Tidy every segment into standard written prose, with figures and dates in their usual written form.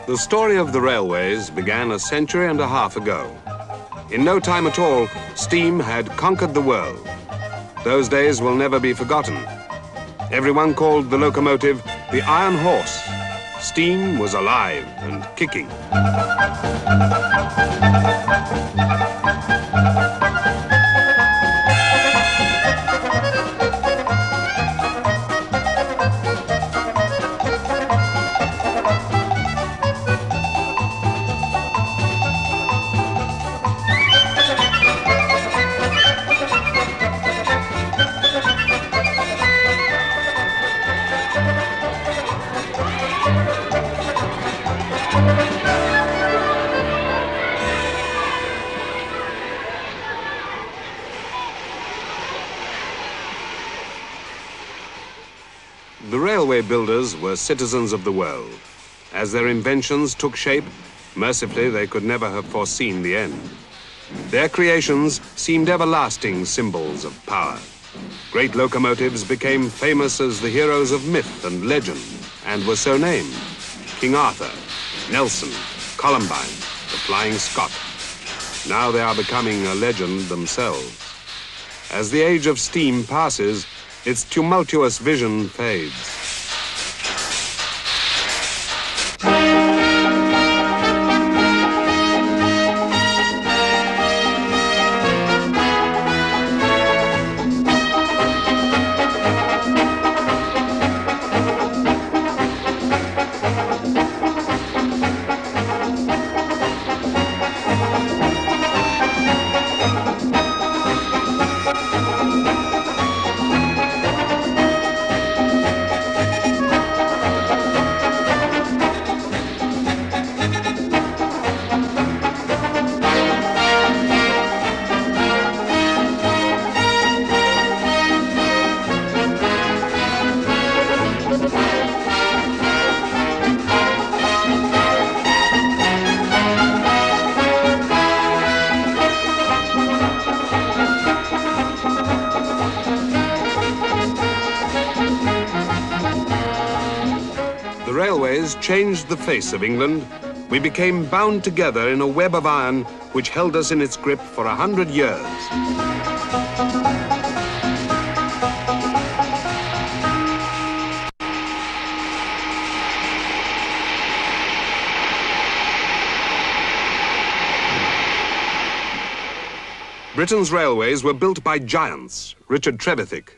The story of the railways began a century and a half ago. In no time at all, steam had conquered the world. Those days will never be forgotten. Everyone called the locomotive the Iron Horse. Steam was alive and kicking. The railway builders were citizens of the world. As their inventions took shape, mercifully they could never have foreseen the end. Their creations seemed everlasting symbols of power. Great locomotives became famous as the heroes of myth and legend, and were so named. King Arthur, Nelson, Columbine, the Flying Scot. Now they are becoming a legend themselves. As the age of steam passes, its tumultuous vision fades. The railways changed the face of England. We became bound together in a web of iron which held us in its grip for 100 years. Britain's railways were built by giants. Richard Trevithick,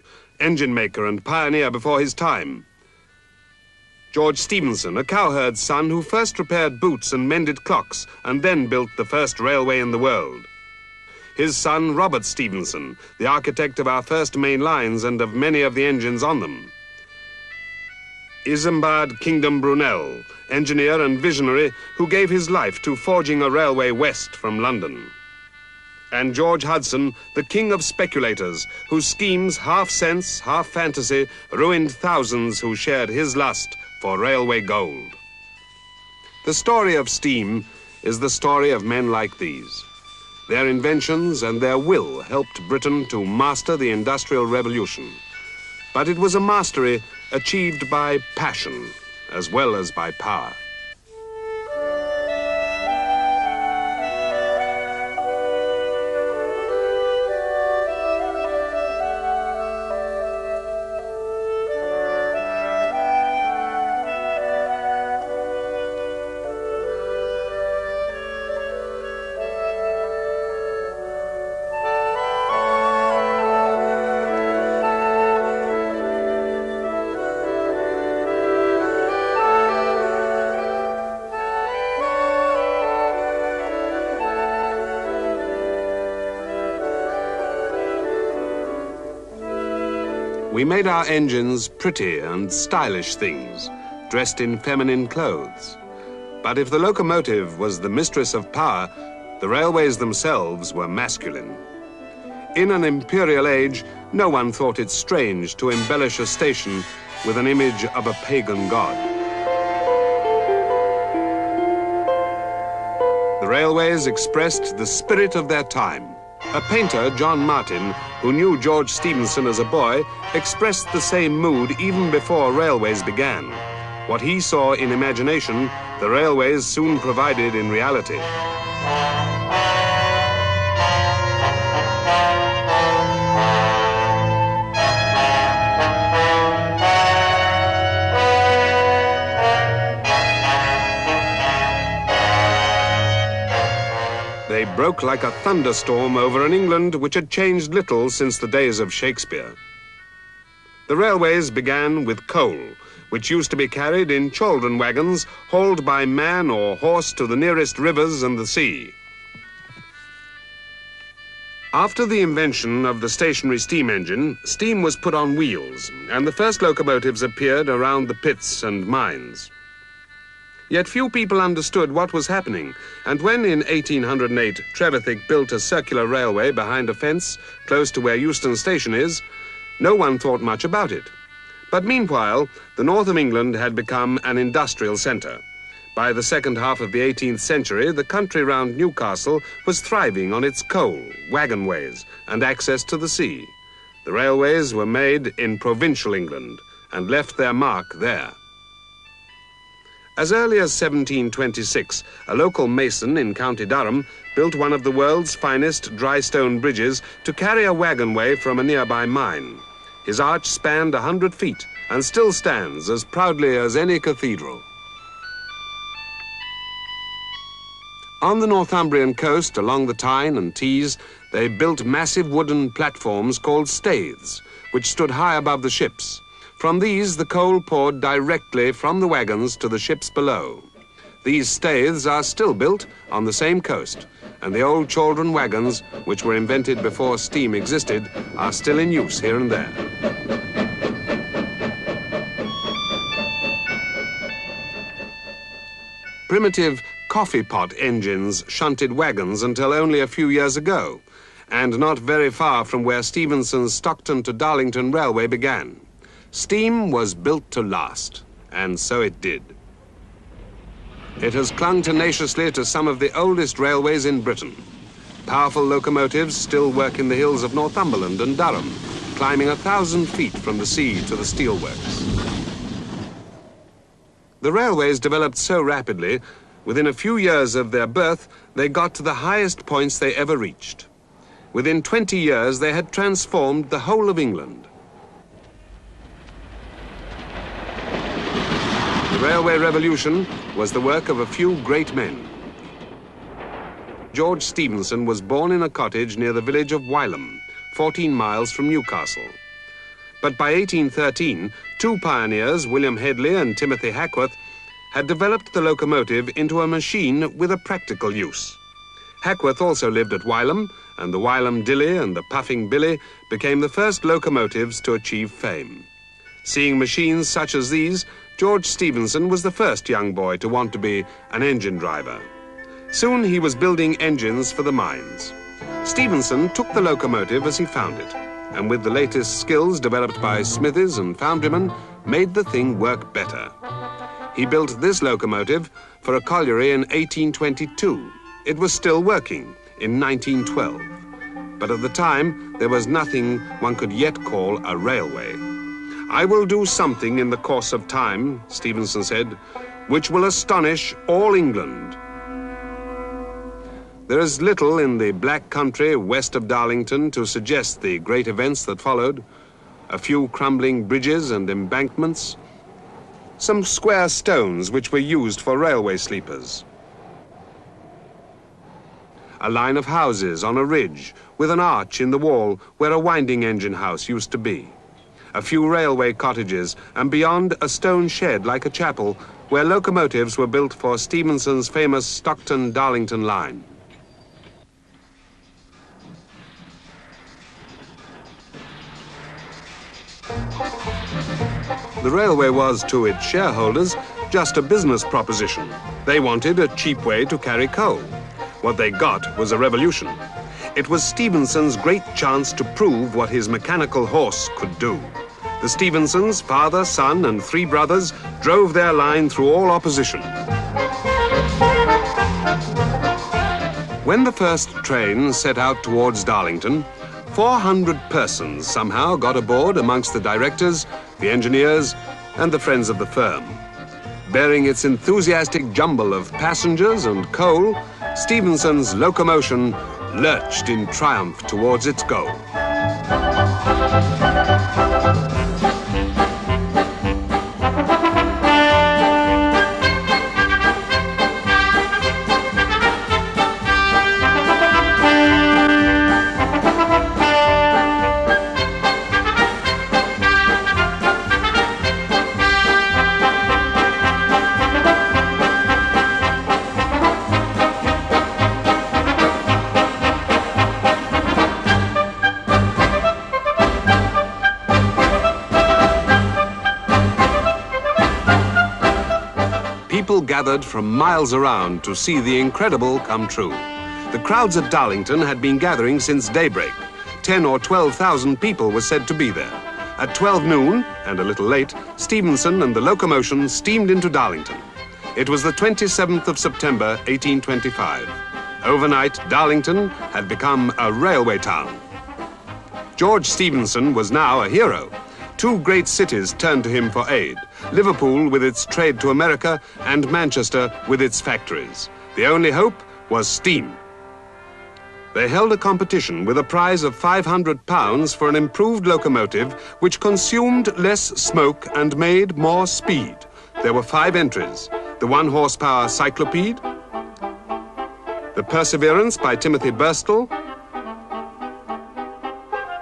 engine maker and pioneer before his time. George Stephenson, a cowherd's son who first repaired boots and mended clocks and then built the first railway in the world. His son, Robert Stephenson, the architect of our first main lines and of many of the engines on them. Isambard Kingdom Brunel, engineer and visionary who gave his life to forging a railway west from London. And George Hudson, the king of speculators, whose schemes, half sense, half fantasy, ruined thousands who shared his lust for railway gold. The story of steam is the story of men like these. Their inventions and their will helped Britain to master the Industrial Revolution. But it was a mastery achieved by passion as well as by power. We made our engines pretty and stylish things, dressed in feminine clothes. But if the locomotive was the mistress of power, the railways themselves were masculine. In an imperial age, no one thought it strange to embellish a station with an image of a pagan god. The railways expressed the spirit of their time. A painter, John Martin, who knew George Stephenson as a boy, expressed the same mood even before railways began. What he saw in imagination, the railways soon provided in reality. They broke like a thunderstorm over an England which had changed little since the days of Shakespeare. The railways began with coal, which used to be carried in chaldron wagons hauled by man or horse to the nearest rivers and the sea. After the invention of the stationary steam engine, steam was put on wheels, and the first locomotives appeared around the pits and mines. Yet few people understood what was happening, and when in 1808 Trevithick built a circular railway behind a fence close to where Euston Station is, no one thought much about it. But meanwhile, the north of England had become an industrial centre. By the second half of the 18th century, the country round Newcastle was thriving on its coal, wagonways, and access to the sea. The railways were made in provincial England and left their mark there. As early as 1726, a local mason in County Durham built one of the world's finest dry stone bridges to carry a wagonway from a nearby mine. His arch spanned 100 feet and still stands as proudly as any cathedral. On the Northumbrian coast, along the Tyne and Tees, they built massive wooden platforms called staithes, which stood high above the ships. From these, the coal poured directly from the wagons to the ships below. These staithes are still built on the same coast, and the old chaldron wagons, which were invented before steam existed, are still in use here and there. Primitive coffee pot engines shunted wagons until only a few years ago, and not very far from where Stephenson's Stockton to Darlington Railway began. Steam was built to last, and so it did. It has clung tenaciously to some of the oldest railways in Britain. Powerful locomotives still work in the hills of Northumberland and Durham, climbing 1,000 feet from the sea to the steelworks. The railways developed so rapidly, within a few years of their birth, they got to the highest points they ever reached. Within 20 years, they had transformed the whole of England. The railway revolution was the work of a few great men. George Stephenson was born in a cottage near the village of Wylam, 14 miles from Newcastle. But by 1813, two pioneers, William Hedley and Timothy Hackworth, had developed the locomotive into a machine with a practical use. Hackworth also lived at Wylam, and the Wylam Dilly and the Puffing Billy became the first locomotives to achieve fame. Seeing machines such as these, George Stephenson was the first young boy to want to be an engine driver. Soon he was building engines for the mines. Stephenson took the locomotive as he found it, and with the latest skills developed by smithies and foundrymen, made the thing work better. He built this locomotive for a colliery in 1822. It was still working in 1912. But at the time, there was nothing one could yet call a railway. "I will do something in the course of time," Stephenson said, "which will astonish all England." There is little in the Black Country west of Darlington to suggest the great events that followed. A few crumbling bridges and embankments, some square stones which were used for railway sleepers. A line of houses on a ridge with an arch in the wall where a winding engine house used to be. A few railway cottages, and beyond a stone shed like a chapel where locomotives were built for Stephenson's famous Stockton-Darlington line. The railway was, to its shareholders, just a business proposition. They wanted a cheap way to carry coal. What they got was a revolution. It was Stephenson's great chance to prove what his mechanical horse could do. The Stephensons, father, son, and three brothers, drove their line through all opposition. When the first train set out towards Darlington, 400 persons somehow got aboard amongst the directors, the engineers, and the friends of the firm. Bearing its enthusiastic jumble of passengers and coal, Stephenson's locomotion lurched in triumph towards its goal. People gathered from miles around to see the incredible come true. The crowds at Darlington had been gathering since daybreak. 10 or 12,000 people were said to be there. At 12 noon, and a little late, Stephenson and the locomotion steamed into Darlington. It was the 27th of September, 1825. Overnight, Darlington had become a railway town. George Stephenson was now a hero. Two great cities turned to him for aid, Liverpool with its trade to America and Manchester with its factories. The only hope was steam. They held a competition with a prize of £500 for an improved locomotive which consumed less smoke and made more speed. There were 5 entries: the 1-horsepower Cyclopede, the Perseverance by Timothy Burstall,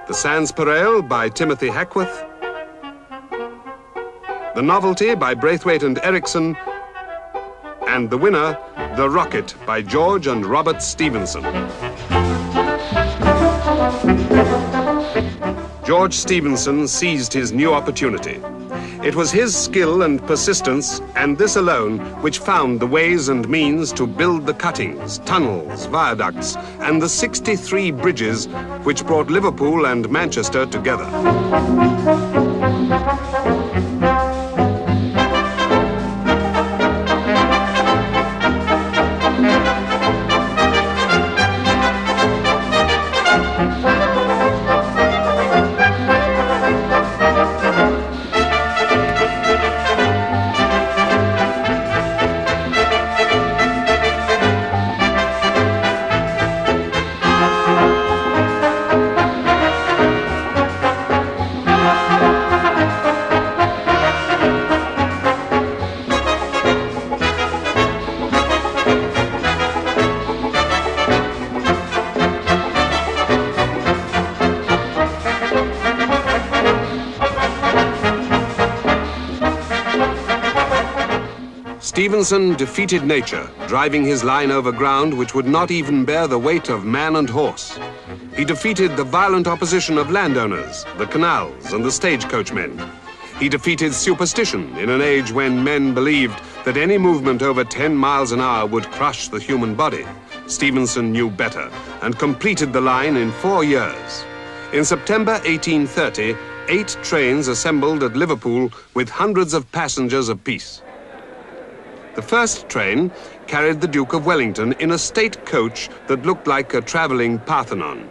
the Sanspareil by Timothy Hackworth, the Novelty by Braithwaite and Ericsson, and the winner, the Rocket by George and Robert Stephenson. George Stephenson seized his new opportunity. It was his skill and persistence, and this alone, which found the ways and means to build the cuttings, tunnels, viaducts, and the 63 bridges which brought Liverpool and Manchester together. Stephenson defeated nature, driving his line over ground which would not even bear the weight of man and horse. He defeated the violent opposition of landowners, the canals, and the stagecoach men. He defeated superstition in an age when men believed that any movement over 10 miles an hour would crush the human body. Stephenson knew better and completed the line in 4 years. In September 1830, 8 trains assembled at Liverpool with hundreds of passengers apiece. The first train carried the Duke of Wellington in a state coach that looked like a travelling Parthenon.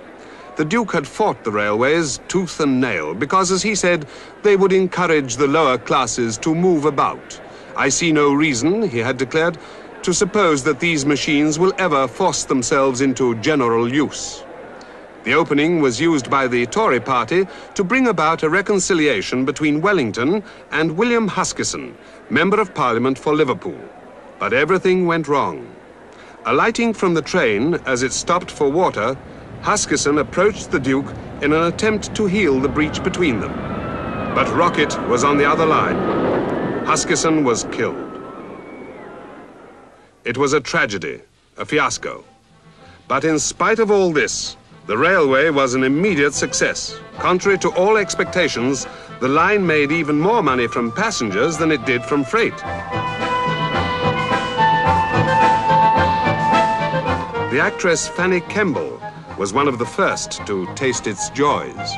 The Duke had fought the railways tooth and nail because, as he said, they would encourage the lower classes to move about. I see no reason, he had declared, to suppose that these machines will ever force themselves into general use. The opening was used by the Tory party to bring about a reconciliation between Wellington and William Huskisson, Member of Parliament for Liverpool. But everything went wrong. Alighting from the train as it stopped for water, Huskisson approached the Duke in an attempt to heal the breach between them. But Rocket was on the other line. Huskisson was killed. It was a tragedy, a fiasco. But in spite of all this, the railway was an immediate success. Contrary to all expectations, the line made even more money from passengers than it did from freight. The actress Fanny Kemble was one of the first to taste its joys.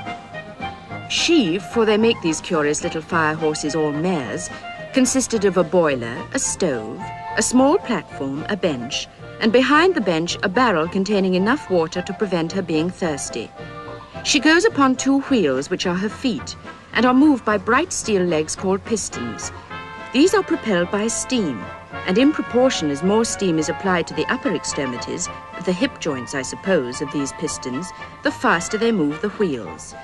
She, for they make these curious little fire horses all mares, consisted of a boiler, a stove, a small platform, a bench, and behind the bench a barrel containing enough water to prevent her being thirsty. She goes upon 2 wheels, which are her feet, and are moved by bright steel legs called pistons. These are propelled by steam, and in proportion as more steam is applied to the upper extremities, the hip joints, I suppose, of these pistons, the faster they move the wheels.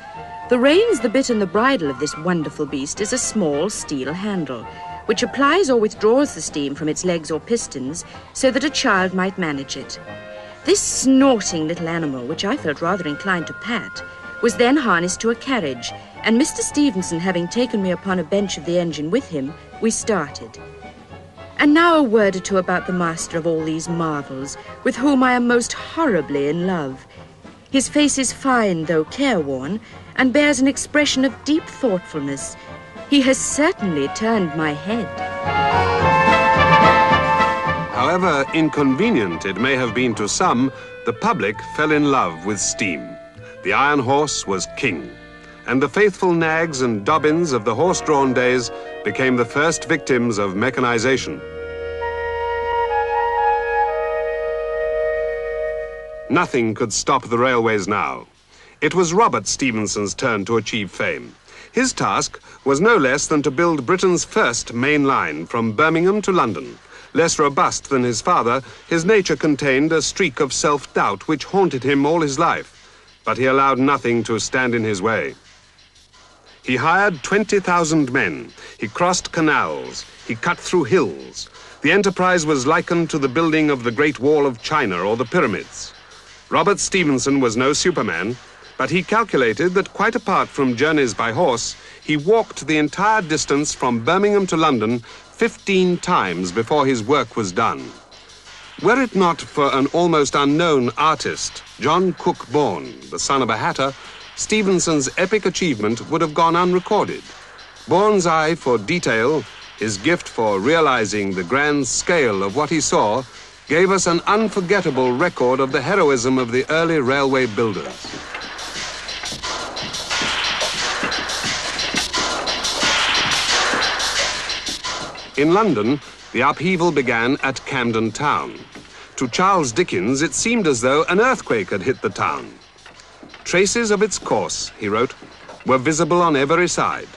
The reins, the bit and the bridle of this wonderful beast is a small steel handle, which applies or withdraws the steam from its legs or pistons so that a child might manage it. This snorting little animal, which I felt rather inclined to pat, was then harnessed to a carriage, and Mr. Stevenson having taken me upon a bench of the engine with him, we started. And now a word or two about the master of all these marvels, with whom I am most horribly in love. His face is fine, though careworn, and bears an expression of deep thoughtfulness. He has certainly turned my head. However inconvenient it may have been to some, the public fell in love with steam. The iron horse was king, and the faithful nags and dobbins of the horse-drawn days became the first victims of mechanization. Nothing could stop the railways now. It was Robert Stephenson's turn to achieve fame. His task was no less than to build Britain's first main line from Birmingham to London. Less robust than his father, his nature contained a streak of self-doubt which haunted him all his life, but he allowed nothing to stand in his way. He hired 20,000 men. He crossed canals. He cut through hills. The enterprise was likened to the building of the Great Wall of China or the pyramids. Robert Stephenson was no Superman, but he calculated that quite apart from journeys by horse, he walked the entire distance from Birmingham to London 15 times before his work was done. Were it not for an almost unknown artist, John Cook Bourne, the son of a hatter, Stephenson's epic achievement would have gone unrecorded. Bourne's eye for detail, his gift for realizing the grand scale of what he saw, gave us an unforgettable record of the heroism of the early railway builders. In London, the upheaval began at Camden Town. To Charles Dickens, it seemed as though an earthquake had hit the town. Traces of its course, he wrote, were visible on every side.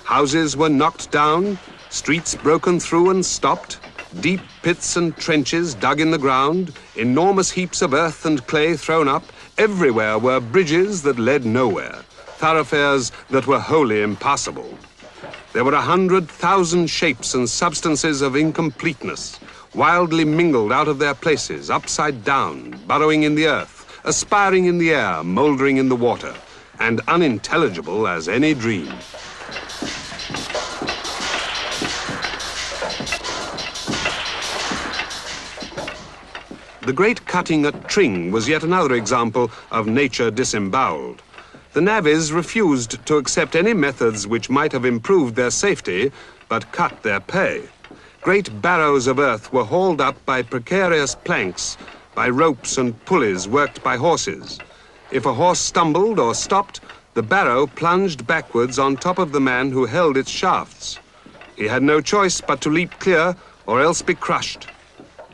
Houses were knocked down, streets broken through and stopped, deep pits and trenches dug in the ground, enormous heaps of earth and clay thrown up. Everywhere were bridges that led nowhere, thoroughfares that were wholly impassable. There were 100,000 shapes and substances of incompleteness, wildly mingled out of their places, upside down, burrowing in the earth, aspiring in the air, mouldering in the water, and unintelligible as any dream. The great cutting at Tring was yet another example of nature disemboweled. The navvies refused to accept any methods which might have improved their safety, but cut their pay. Great barrows of earth were hauled up by precarious planks, by ropes and pulleys worked by horses. If a horse stumbled or stopped, the barrow plunged backwards on top of the man who held its shafts. He had no choice but to leap clear or else be crushed.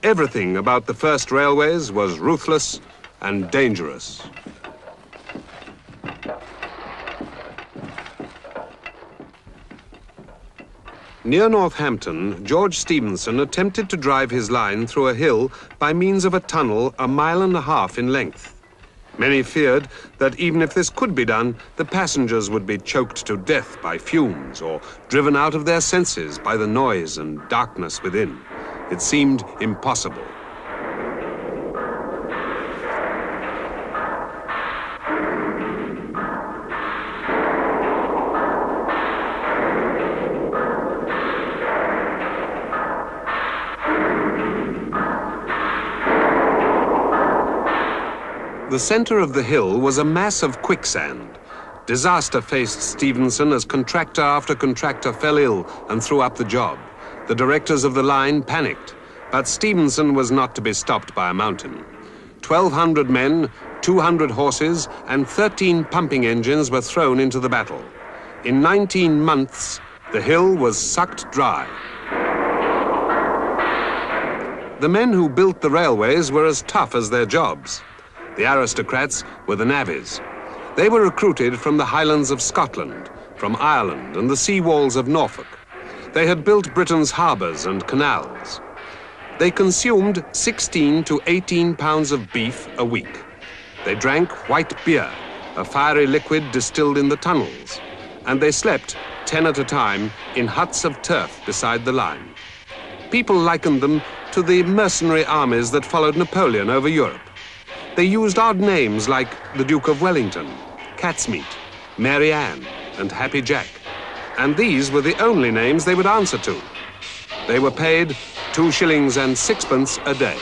Everything about the first railways was ruthless and dangerous. Near Northampton, George Stephenson attempted to drive his line through a hill by means of a tunnel 1.5 miles in length. Many feared that even if this could be done, the passengers would be choked to death by fumes or driven out of their senses by the noise and darkness within. It seemed impossible. The center of the hill was a mass of quicksand. Disaster faced Stephenson as contractor after contractor fell ill and threw up the job. The directors of the line panicked, but Stephenson was not to be stopped by a mountain. 1,200 men, 200 horses, and 13 pumping engines were thrown into the battle. In 19 months, the hill was sucked dry. The men who built the railways were as tough as their jobs. The aristocrats were the navvies. They were recruited from the Highlands of Scotland, from Ireland and the sea walls of Norfolk. They had built Britain's harbours and canals. They consumed 16 to 18 pounds of beef a week. They drank white beer, a fiery liquid distilled in the tunnels, and they slept 10 at a time in huts of turf beside the line. People likened them to the mercenary armies that followed Napoleon over Europe. They used odd names like the Duke of Wellington, Catsmeat, Mary Ann, and Happy Jack. And these were the only names they would answer to. They were paid 2 shillings and 6pence a day.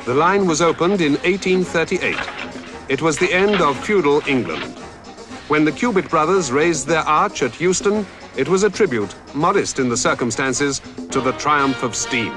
The line was opened in 1838. It was the end of feudal England. When the Cubitt brothers raised their arch at Euston, it was a tribute, modest in the circumstances, to the triumph of steam.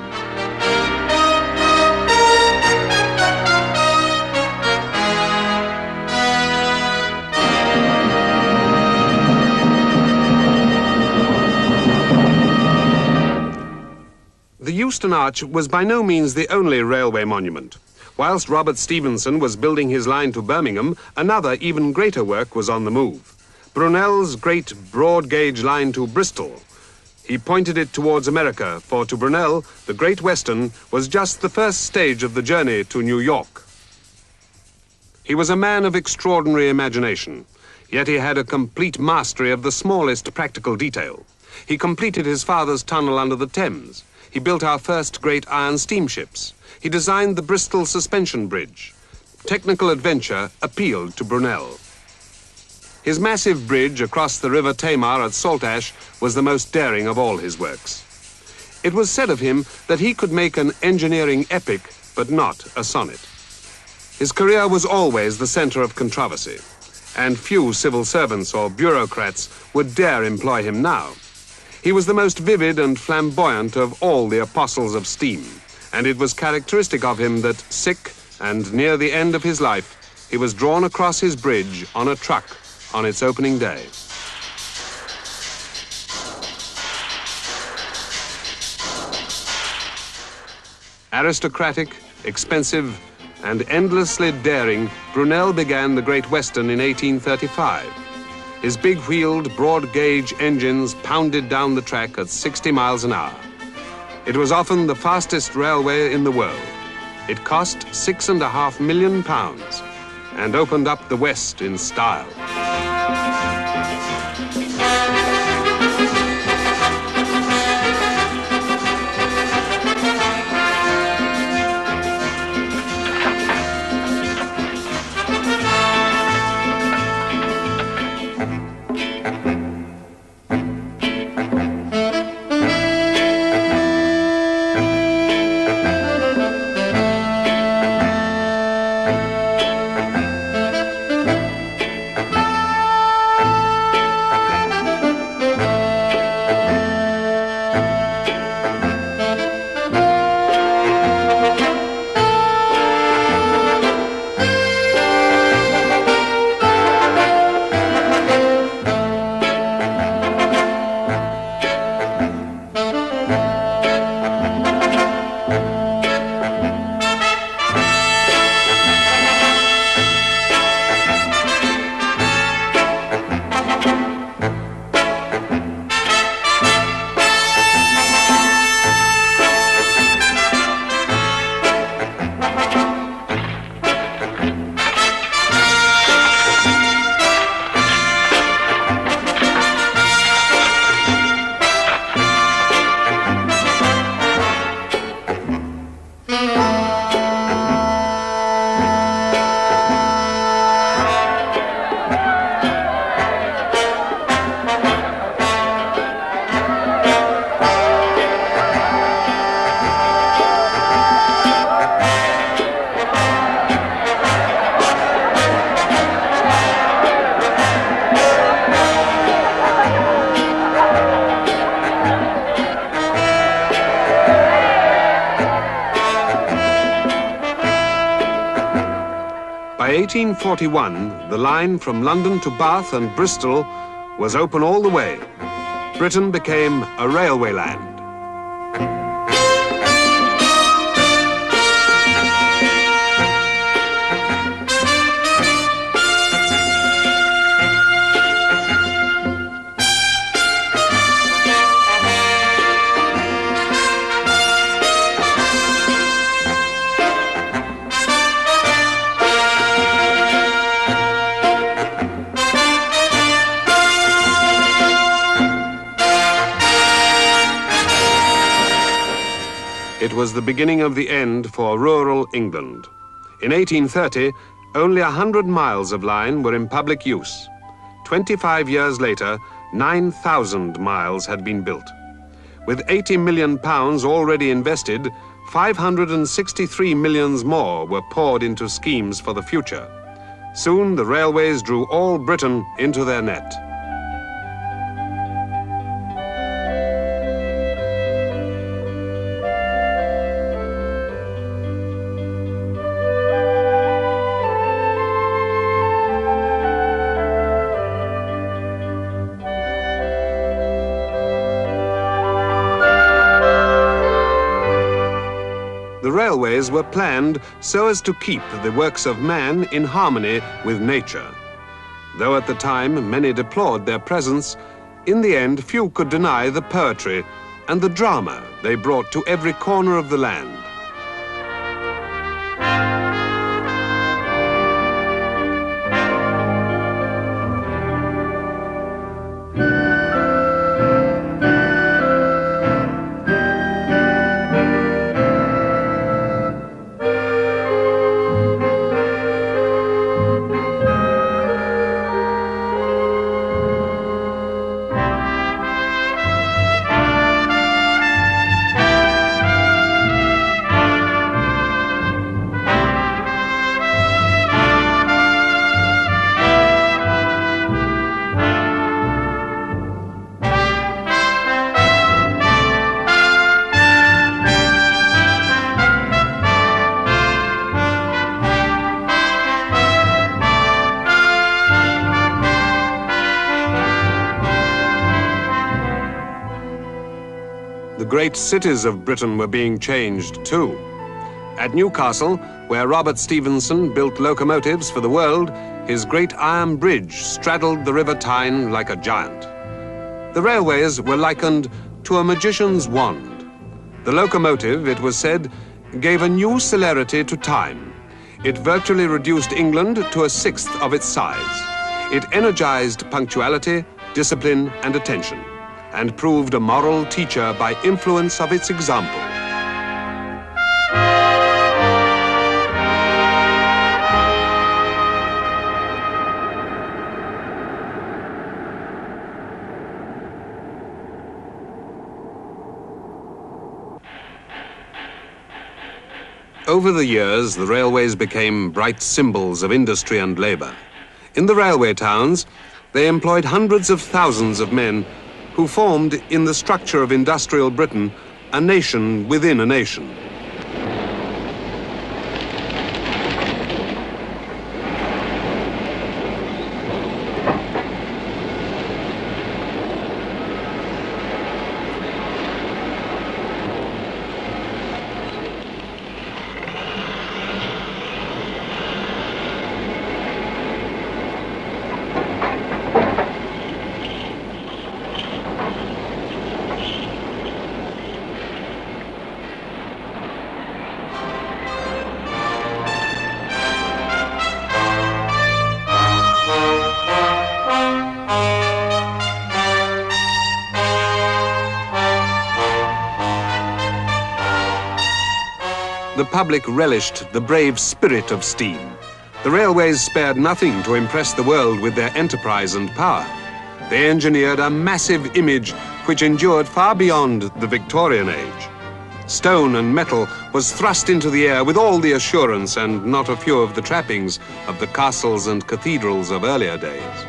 The Euston Arch was by no means the only railway monument. Whilst Robert Stephenson was building his line to Birmingham, another even greater work was on the move. Brunel's great broad-gauge line to Bristol. He pointed it towards America, for to Brunel, the Great Western was just the first stage of the journey to New York. He was a man of extraordinary imagination, yet he had a complete mastery of the smallest practical detail. He completed his father's tunnel under the Thames. He built our first great iron steamships. He designed the Bristol Suspension Bridge. Technical adventure appealed to Brunel. His massive bridge across the River Tamar at Saltash was the most daring of all his works. It was said of him that he could make an engineering epic, but not a sonnet. His career was always the center of controversy, and few civil servants or bureaucrats would dare employ him now. He was the most vivid and flamboyant of all the apostles of steam, and it was characteristic of him that, sick and near the end of his life, he was drawn across his bridge on a truck on its opening day. Aristocratic, expensive, and endlessly daring, Brunel began the Great Western in 1835. His big-wheeled, broad-gauge engines pounded down the track at 60 miles an hour. It was often the fastest railway in the world. It cost £6.5 million and opened up the West in style. By 1841, the line from London to Bath and Bristol was open all the way. Britain became a railway land. It was the beginning of the end for rural England. In 1830, only 100 miles of line were in public use. 25 years later, 9,000 miles had been built. With £80 million already invested, 563 millions more were poured into schemes for the future. Soon the railways drew all Britain into their net. The railways were planned so as to keep the works of man in harmony with nature. Though at the time many deplored their presence, in the end few could deny the poetry and the drama they brought to every corner of the land. The great cities of Britain were being changed too. At Newcastle, where Robert Stephenson built locomotives for the world, his great iron bridge straddled the River Tyne like a giant. The railways were likened to a magician's wand. The locomotive, it was said, gave a new celerity to time. It virtually reduced England to a sixth of its size. It energized punctuality, discipline, and attention, and proved a moral teacher by influence of its example. Over the years, the railways became bright symbols of industry and labor. In the railway towns, they employed hundreds of thousands of men who formed, in the structure of industrial Britain, a nation within a nation. The public relished the brave spirit of steam. The railways spared nothing to impress the world with their enterprise and power. They engineered a massive image which endured far beyond the Victorian age. Stone and metal was thrust into the air with all the assurance and not a few of the trappings of the castles and cathedrals of earlier days.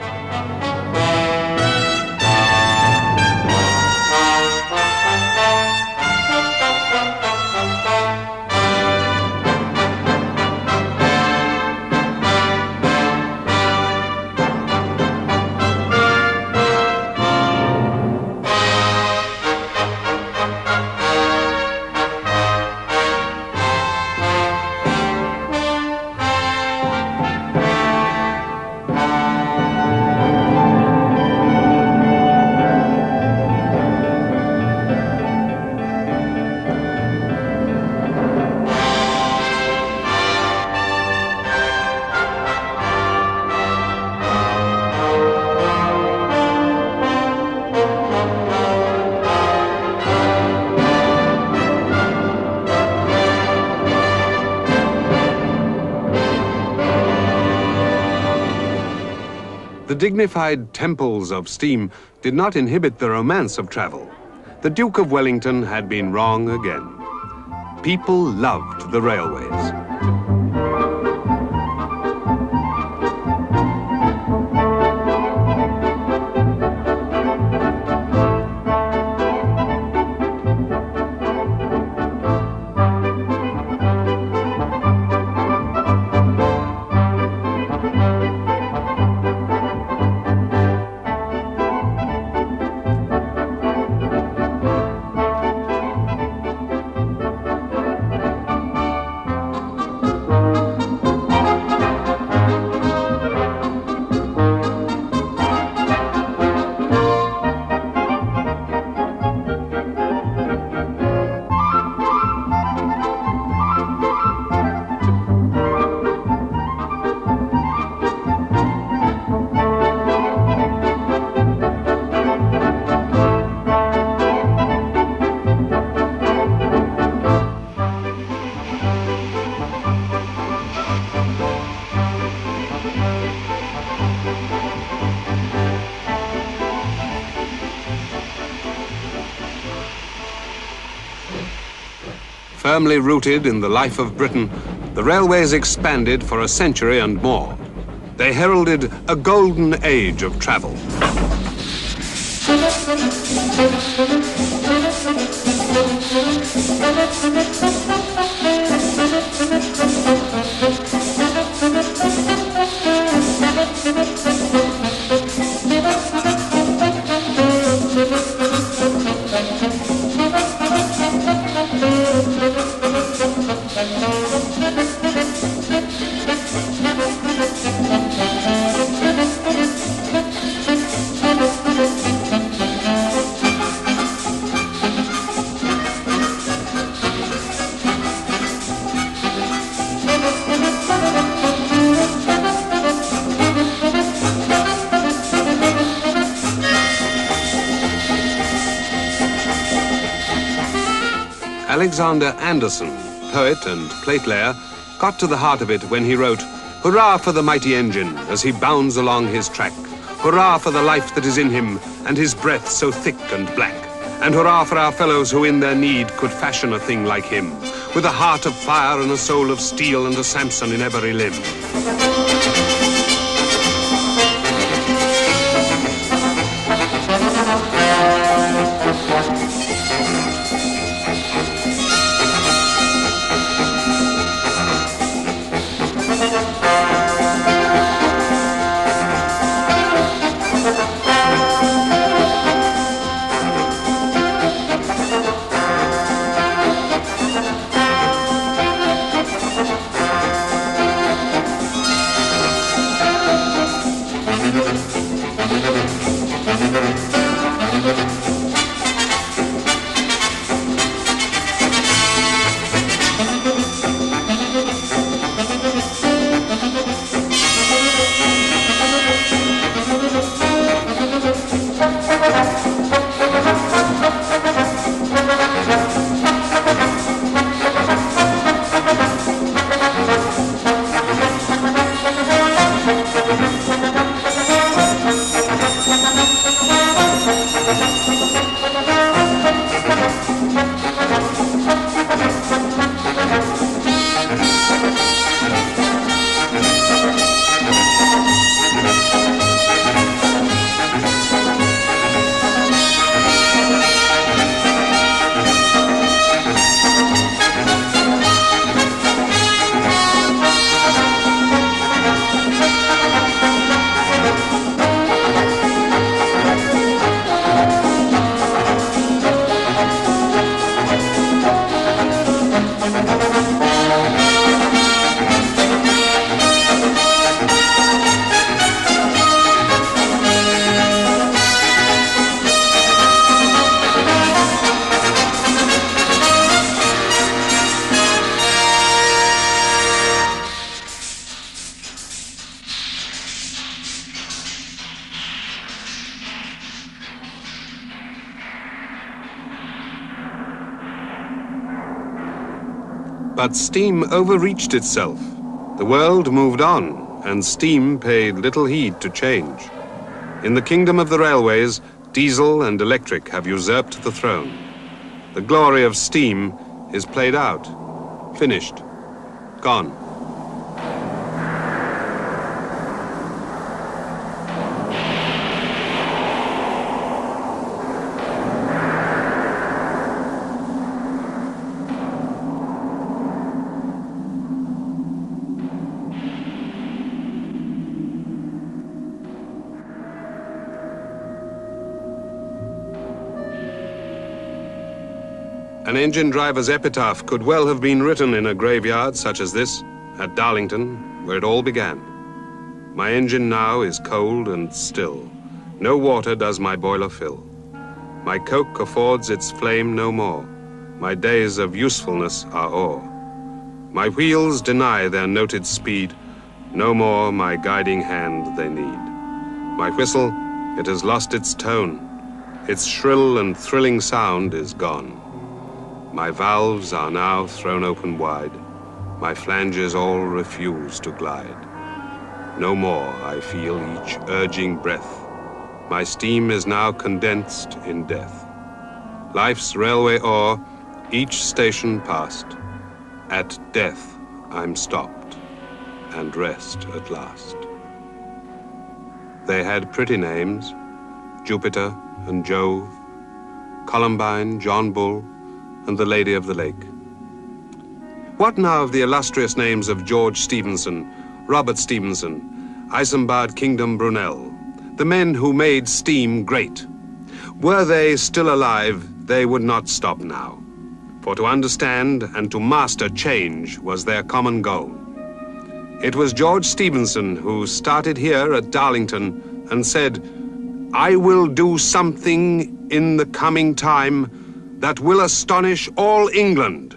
dignified temples of steam did not inhibit the romance of travel. The Duke of Wellington had been wrong again. People loved the railways. Firmly rooted in the life of Britain, the railways expanded for a century and more. They heralded a golden age of travel. Alexander Anderson, poet and platelayer, got to the heart of it when he wrote, "Hurrah for the mighty engine as he bounds along his track. Hurrah for the life that is in him and his breath so thick and black. And hurrah for our fellows who in their need could fashion a thing like him, with a heart of fire and a soul of steel and a Samson in every limb." But steam overreached itself. The world moved on, and steam paid little heed to change. In the kingdom of the railways, diesel and electric have usurped the throne. The glory of steam is played out, finished, gone. An engine driver's epitaph could well have been written in a graveyard such as this, at Darlington, where it all began. My engine now is cold and still. No water does my boiler fill. My coke affords its flame no more. My days of usefulness are o'er. My wheels deny their noted speed. No more my guiding hand they need. My whistle, it has lost its tone. Its shrill and thrilling sound is gone. My valves are now thrown open wide. My flanges all refuse to glide. No more I feel each urging breath. My steam is now condensed in death. Life's railway o'er, each station past. At death I'm stopped, and rest at last. They had pretty names, Jupiter and Jove, Columbine, John Bull, and the Lady of the Lake. What now of the illustrious names of George Stephenson, Robert Stephenson, Isambard Kingdom Brunel, the men who made steam great? Were they still alive, they would not stop now. For to understand and to master change was their common goal. It was George Stephenson who started here at Darlington and said, "I will do something in the coming time that will astonish all England."